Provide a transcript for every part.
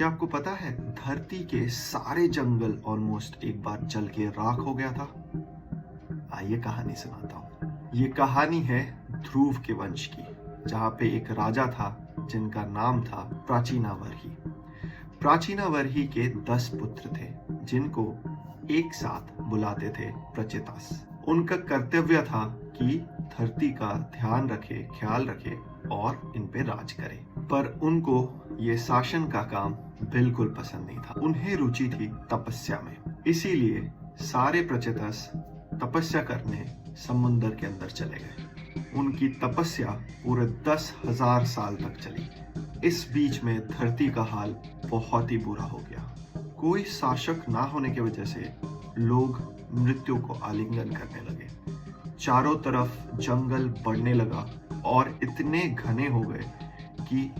क्या आपको पता है धरती के सारे जंगल ऑलमोस्ट एक बार जल के राख हो गया था? आइए कहानी सुनाता हूँ। ये कहानी है ध्रुव के वंश की, जहाँ पे एक राजा था जिनका नाम था प्राचीनावर्ही। प्राचीनावर्ही के 10 पुत्र थे जिनको एक साथ बुलाते थे प्रचेतास। उनका कर्तव्य था कि धरती का ध्यान रखे, ख्याल रखे और इन पे राज करे। पर उनको ये शासन का काम बिल्कुल पसंद नहीं था। उन्हें रुचि थी तपस्या में, इसीलिए सारे प्रचेतास तपस्या करने समुद्र के अंदर चले गए। उनकी तपस्या पूरे 10,000 साल तक चली। इस बीच में धरती का हाल बहुत ही बुरा हो गया। कोई शासक ना होने की वजह से लोग मृत्यु को आलिंगन करने लगे। चारों तरफ जंगल बढ़ने लगा और इतने घने हो गए कि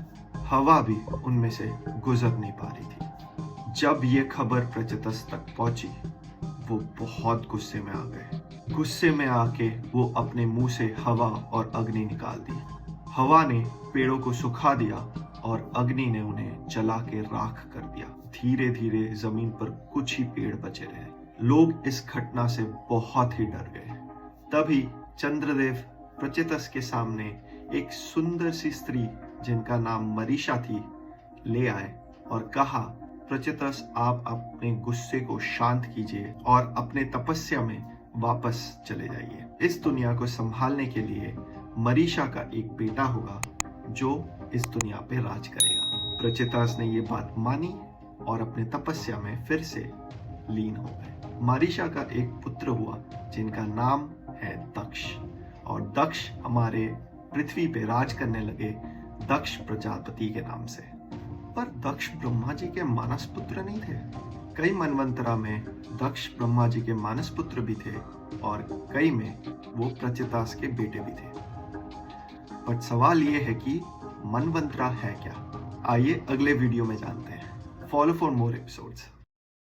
हवा भी उनमें से गुजर नहीं पा रही थी। जब ये खबर प्रचेतास तक पहुंची, वो बहुत गुस्से में आ गए। गुस्से में आके वो अपने मुंह से हवा और अग्नि निकाल दी। हवा ने पेड़ों को सुखा दिया और अग्नि ने उन्हें जला के राख कर दिया। धीरे धीरे जमीन पर कुछ ही पेड़ बचे रहे। लोग इस घटना से बहुत ही डर गए। तभी चंद्रदेव प्रचेतास के सामने एक सुंदर सी स्त्री जिनका नाम मरीषा थी ले आए और कहा, प्रचेतास, आप अपने गुस्से को शांत कीजिए और अपने तपस्या में वापस चले जाइए। इस दुनिया को संभालने के लिए मरीषा का एक बेटा होगा जो इस दुनिया पे राज करेगा। प्रचेतास ने ये बात मानी और अपने तपस्या में फिर से लीन हो गए। मरीषा का एक पुत्र हुआ जिनका नाम है दक्ष, और दक्ष हमारे पृथ्वी पे राज करने लगे दक्ष प्रजापति के नाम से। पर दक्ष ब्रह्मा जी के मानस पुत्र नहीं थे। कई मनवंतरा में दक्ष ब्रह्मा जी के मानस पुत्र भी थे और कई में वो प्रचेतास के बेटे भी थे। पर सवाल ये है कि मनवंतरा है क्या? आइए अगले वीडियो में जानते हैं। Follow for more episodes.